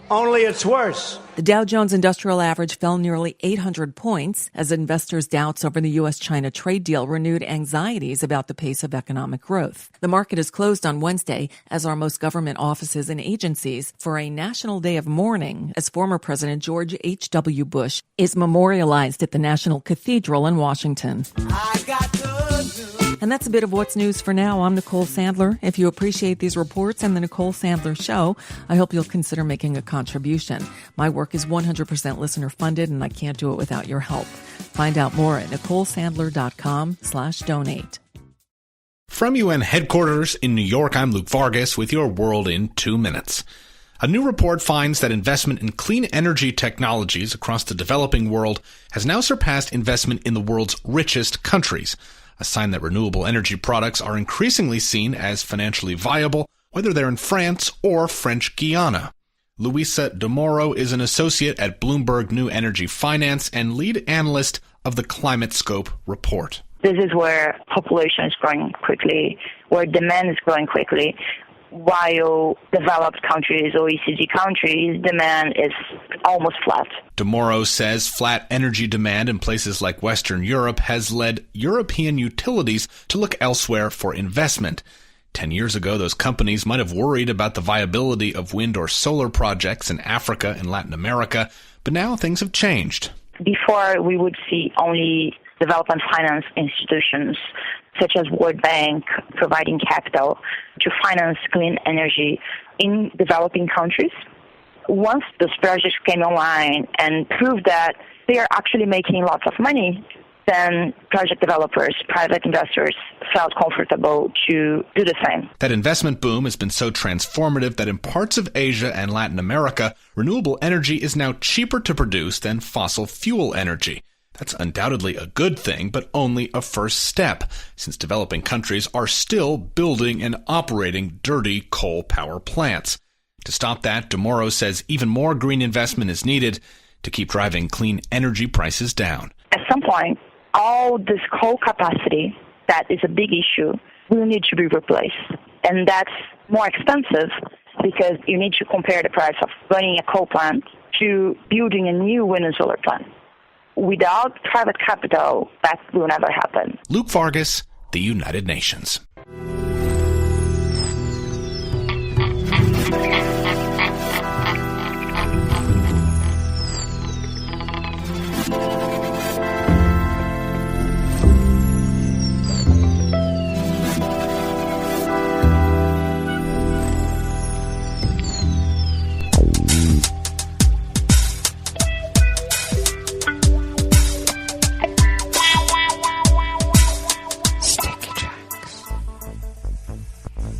only it's worse. The Dow Jones Industrial Average fell nearly 800 points as investors' doubts over the U.S.-China trade deal renewed anxieties about the pace of economic growth. The market is closed on Wednesday, as are most government offices and agencies, for a national day of mourning as former President George H.W. Bush is memorialized at the National Cathedral in Washington. And that's a bit of what's news for now. I'm Nicole Sandler. If you appreciate these reports and the Nicole Sandler Show, I hope you'll consider making a contribution. My work is 100% listener funded, and I can't do it without your help. Find out more at NicoleSandler.com/donate. From UN headquarters in New York, I'm Luke Vargas with your World in 2 minutes. A new report finds that investment in clean energy technologies across the developing world has now surpassed investment in the world's richest countries, a sign that renewable energy products are increasingly seen as financially viable, whether they're in France or French Guiana. Luisa De Moro is an associate at Bloomberg New Energy Finance and lead analyst of the Climate Scope report. This is where population is growing quickly, where demand is growing quickly, while developed countries, OECD countries, demand is almost flat. De Moro says flat energy demand in places like Western Europe has led European utilities to look elsewhere for investment. 10 years ago, those companies might have worried about the viability of wind or solar projects in Africa and Latin America, but now things have changed. Before, we would see only development finance institutions such as World Bank providing capital to finance clean energy in developing countries. Once those projects came online and proved that they are actually making lots of money, then project developers, private investors felt comfortable to do the same. That investment boom has been so transformative that in parts of Asia and Latin America, renewable energy is now cheaper to produce than fossil fuel energy. That's undoubtedly a good thing, but only a first step, since developing countries are still building and operating dirty coal power plants. To stop that, De Moro says even more green investment is needed to keep driving clean energy prices down. At some point, all this coal capacity that is a big issue will need to be replaced. And that's more expensive because you need to compare the price of running a coal plant to building a new wind and solar plant. Without private capital, that will never happen. Luke Vargas, the United Nations.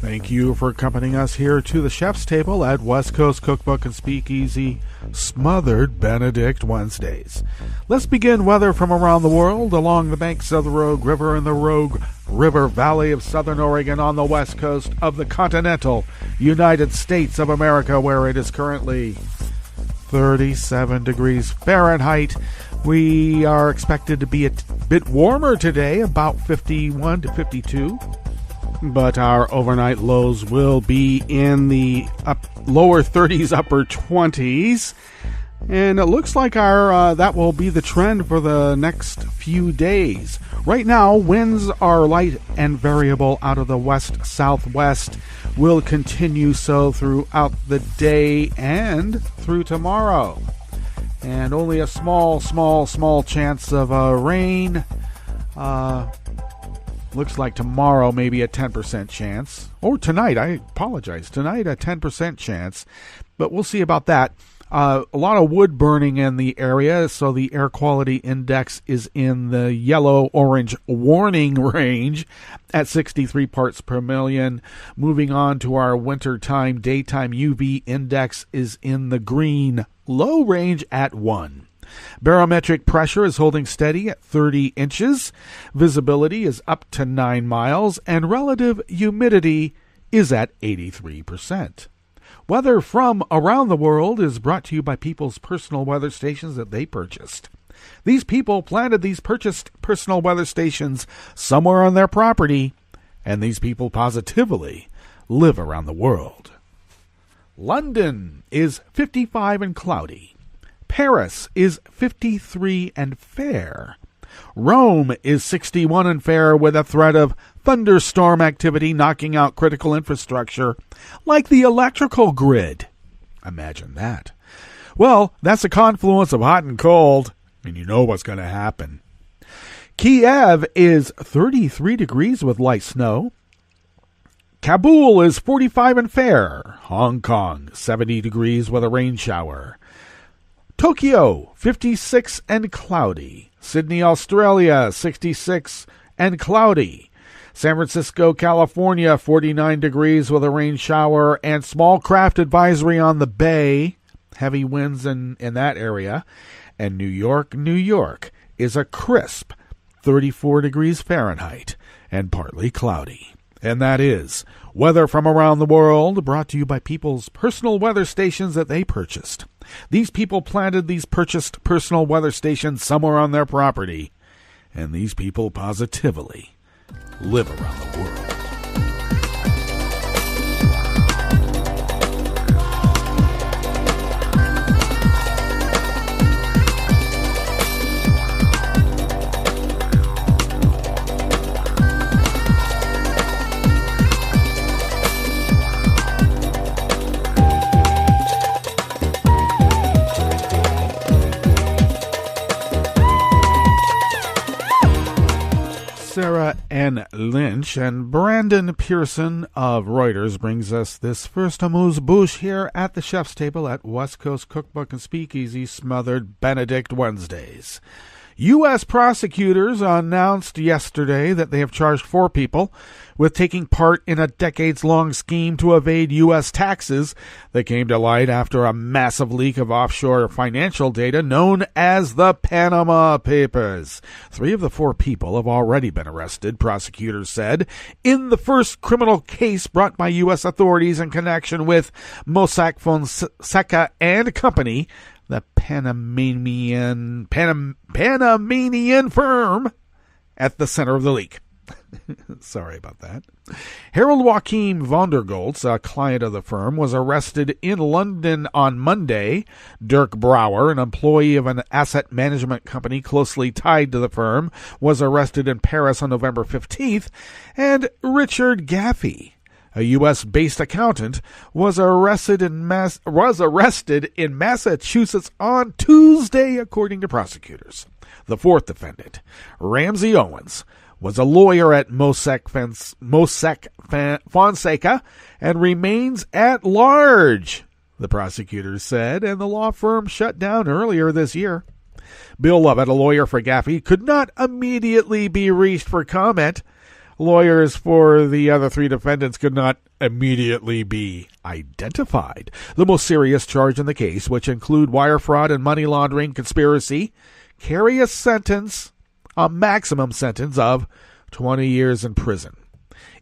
Thank you for accompanying us here to the chef's table at West Coast Cookbook and Speakeasy Smothered Benedict Wednesdays. Let's begin weather from around the world along the banks of the Rogue River and the Rogue River Valley of southern Oregon on the west coast of the continental United States of America, where it is currently 37 degrees Fahrenheit. We are expected to be a bit warmer today, about 51 to 52. But our overnight lows will be in the lower 30s, upper 20s. And it looks like that will be the trend for the next few days. Right now, winds are light and variable out of the west-southwest. Will continue so throughout the day and through tomorrow. And only a small chance of rain. Looks like tomorrow maybe a 10% chance. Or tonight, I apologize. Tonight a 10% chance. But we'll see about that. A lot of wood burning in the area, so the air quality index is in the yellow-orange warning range at 63 parts per million. Moving on to our wintertime daytime UV index is in the green low range at 1. Barometric pressure is holding steady at 30 inches. Visibility is up to 9 miles, and relative humidity is at 83%. Weather from around the world is brought to you by people's personal weather stations that they purchased. These people planted these purchased personal weather stations somewhere on their property, and these people positively live around the world. London is 55 and cloudy. Paris is 53 and fair. Rome is 61 and fair, with a threat of thunderstorm activity knocking out critical infrastructure like the electrical grid. Imagine that. Well, that's a confluence of hot and cold, and you know what's going to happen. Kiev is 33 degrees with light snow. Kabul is 45 and fair. Hong Kong, 70 degrees with a rain shower. Tokyo, 56 and cloudy. Sydney, Australia, 66 and cloudy. San Francisco, California, 49 degrees with a rain shower and small craft advisory on the bay. Heavy winds in that area. And New York is a crisp 34 degrees Fahrenheit and partly cloudy. And that is weather from around the world, brought to you by people's personal weather stations that they purchased. These people planted these purchased personal weather stations somewhere on their property, and these people positively live around the world. Sarah Ann Lynch and Brandon Pearson of Reuters brings us this first amuse-bouche here at the chef's table at West Coast Cookbook and Speakeasy Smothered Benedict Wednesdays. U.S. prosecutors announced yesterday that they have charged 4 people with taking part in a decades-long scheme to evade U.S. taxes that came to light after a massive leak of offshore financial data known as the Panama Papers. 3 of the 4 people have already been arrested, prosecutors said, in the first criminal case brought by U.S. authorities in connection with Mossack Fonseca and Company, the Panamanian firm at the center of the leak. Sorry about that. Harold Joachim Vondergoltz, a client of the firm, was arrested in London on Monday. Dirk Brouwer, an employee of an asset management company closely tied to the firm, was arrested in Paris on November 15th. And Richard Gaffey, a U.S.-based accountant, was arrested in Massachusetts on Tuesday, according to prosecutors. The 4th defendant, Ramsey Owens, was a lawyer at Mossack Fonseca and remains at large, the prosecutors said, and the law firm shut down earlier this year. Bill Lovett, a lawyer for Gaffey, could not immediately be reached for comment. Lawyers for the other 3 defendants could not immediately be identified. The most serious charge in the case, which include wire fraud and money laundering conspiracy, carry a maximum sentence of 20 years in prison.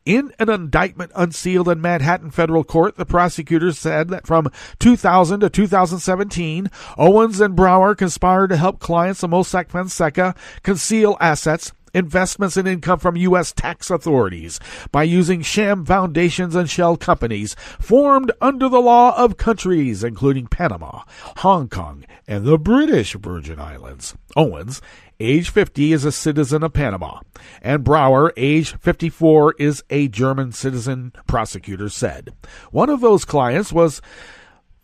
In an indictment unsealed in Manhattan federal court, the prosecutors said that from 2000 to 2017, Owens and Brouwer conspired to help clients of Mossack Fonseca conceal assets, investments, and income from U.S. tax authorities by using sham foundations and shell companies formed under the law of countries including Panama, Hong Kong, and the British Virgin Islands. Owens, age 50, is a citizen of Panama, and Brouwer, age 54, is a German citizen, prosecutors said. One of those clients was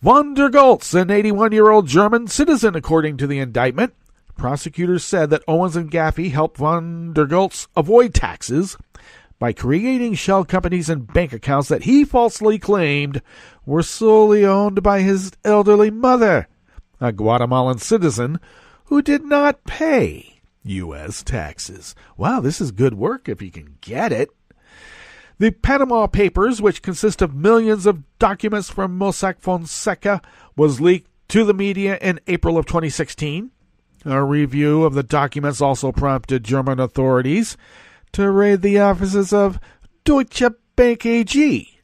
Vondergoltz, an 81-year-old German citizen, according to the indictment. Prosecutors said that Owens and Gaffey helped Vondergoltz avoid taxes by creating shell companies and bank accounts that he falsely claimed were solely owned by his elderly mother, a Guatemalan citizen who did not pay U.S. taxes. Wow, this is good work if you can get it. The Panama Papers, which consist of millions of documents from Mossack Fonseca, was leaked to the media in April of 2016. A review of the documents also prompted German authorities to raid the offices of Deutsche Bank AG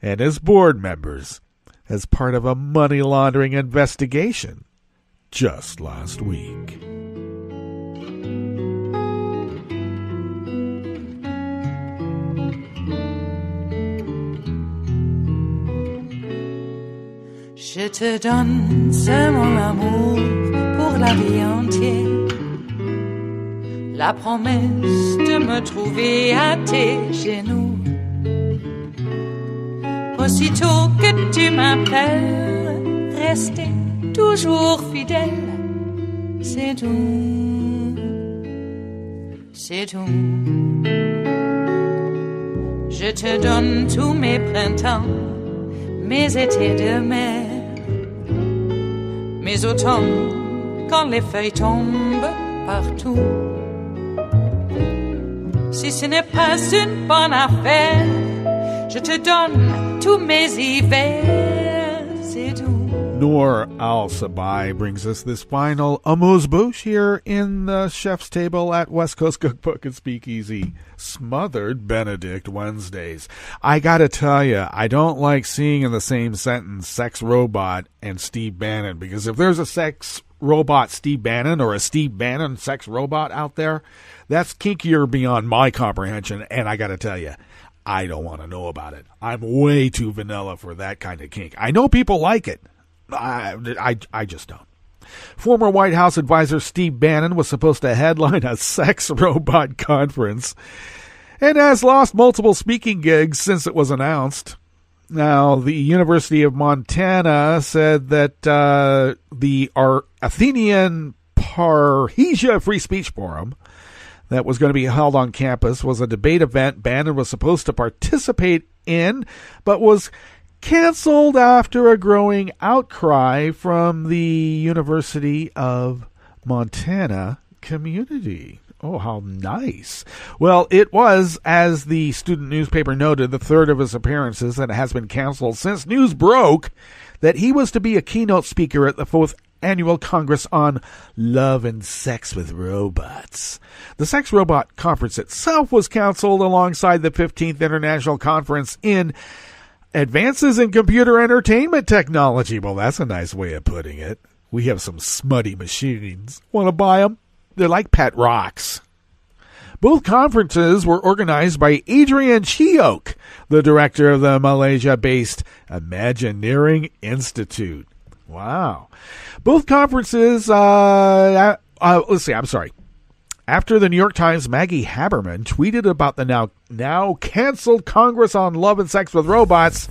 and his board members as part of a money laundering investigation just last week. She Je te donne ce mon amour pour la vie entière. La promesse de me trouver à tes genoux. Aussitôt que tu m'appelles, rester toujours fidèle. C'est tout, c'est tout. Je te donne tous mes printemps, mes étés de mer, mes automnes quand les feuilles tombent partout. Si ce n'est pas une bonne affaire, je te donne tous mes hivers, c'est tout. Noor Al-Sabai brings us this final amuse-bouche here in the chef's table at West Coast Cookbook and Speakeasy. Smothered Benedict Wednesdays. I gotta tell you, I don't like seeing in the same sentence sex robot and Steve Bannon, because if there's a sex robot Steve Bannon or a Steve Bannon sex robot out there, that's kinkier beyond my comprehension, and I gotta tell you, I don't want to know about it. I'm way too vanilla for that kind of kink. I know people like it. I just don't. Former White House advisor Steve Bannon was supposed to headline a sex robot conference and has lost multiple speaking gigs since it was announced. Now, the University of Montana said that the Athenian Parrhesia Free Speech Forum that was going to be held on campus was a debate event Bannon was supposed to participate in, but was canceled after a growing outcry from the University of Montana community. Oh, how nice. Well, it was, as the student newspaper noted, the third of his appearances that has been canceled since news broke that he was to be a keynote speaker at the 4th Annual Congress on Love and Sex with Robots. The Sex Robot Conference itself was canceled alongside the 15th International Conference in Advances in Computer Entertainment Technology. Well, that's a nice way of putting it. We have some smutty machines. Want to buy them? They're like pet rocks. Both conferences were organized by Adrian Cheok, the director of the Malaysia-based Imagineering Institute. Wow. Both conferences, After the New York Times' Maggie Haberman tweeted about the now canceled Congress on Love and Sex with Robots,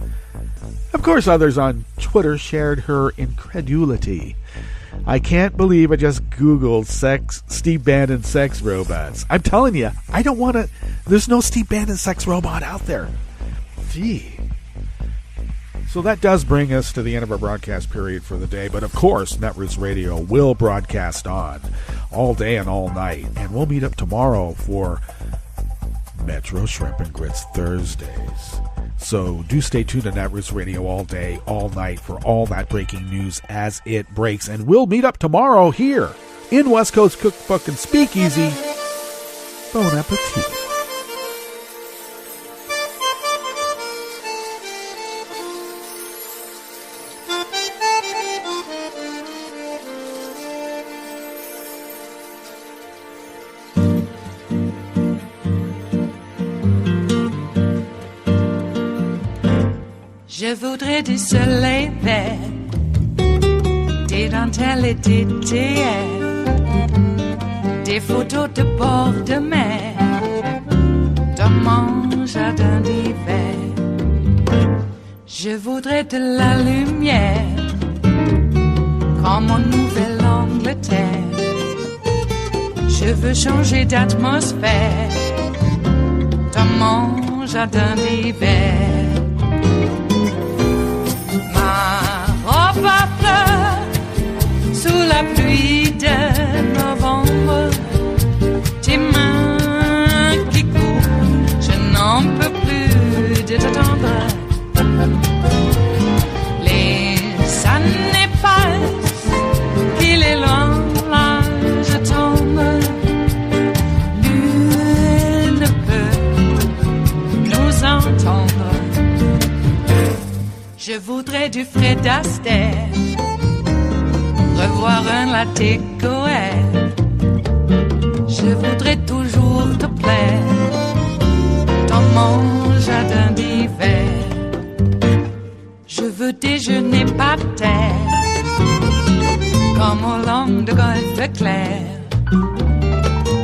of course others on Twitter shared her incredulity. I can't believe I just Googled Steve Bannon sex robots. I'm telling you, I don't want to. There's no Steve Bannon sex robot out there. Gee. So that does bring us to the end of our broadcast period for the day. But of course, Netroots Radio will broadcast on all day and all night. And we'll meet up tomorrow for Metro Shrimp and Grits Thursdays. So do stay tuned to Netroots Radio all day, all night for all that breaking news as it breaks. And we'll meet up tomorrow here in West Coast Cookbook and Speakeasy. Bon appetit. Je voudrais du soleil vert, des dentelles et des théères, des photos de bord de mer, dans mon jardin d'hiver. Je voudrais de la lumière, comme en Nouvelle-Angleterre. Je veux changer d'atmosphère, dans mon jardin d'hiver. Ma fleur sous la pluie de novembre, tes mains qui courent, je n'en peux plus de t'attendre. Les années passent, il est loin, là je tombe. Nul ne peut nous entendre. Je voudrais du Fred Astaire, revoir un latte coherent. Je voudrais toujours te plaire dans mon jardin d'hiver. Je veux déjeuner par terre de golfe clair,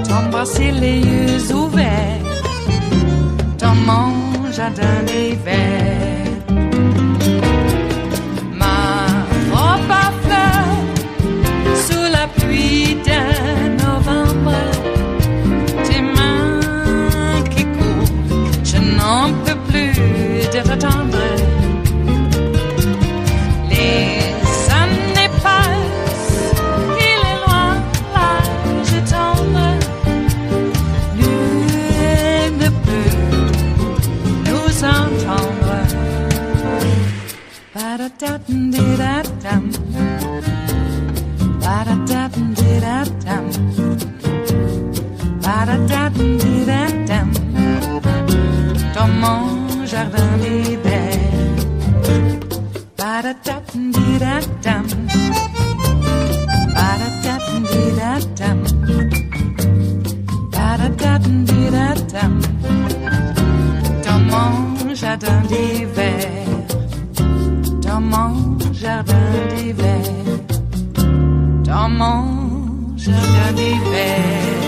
t'embrasser les yeux ouverts dans mon jardin d'hiver. Ma robe à fleurs sous la pluie d'un novembre, tes mains qui courent, je n'en peux plus de t'attendre. Ba-da-da-dum-dee-da-dum, ba-da-da-dum-dee-da-dum, ba-da-da-dum-dee-da-dum, dans mon jardin d'hiver. Ba-da-da-dum-dee-da-dum, ba-da-da-dum-dee-da-dum, ba-da-da-dum-dee-da-dum, dans mon jardin d'hiver. Dans mon jardin d'hiver, dans mon jardin d'hiver.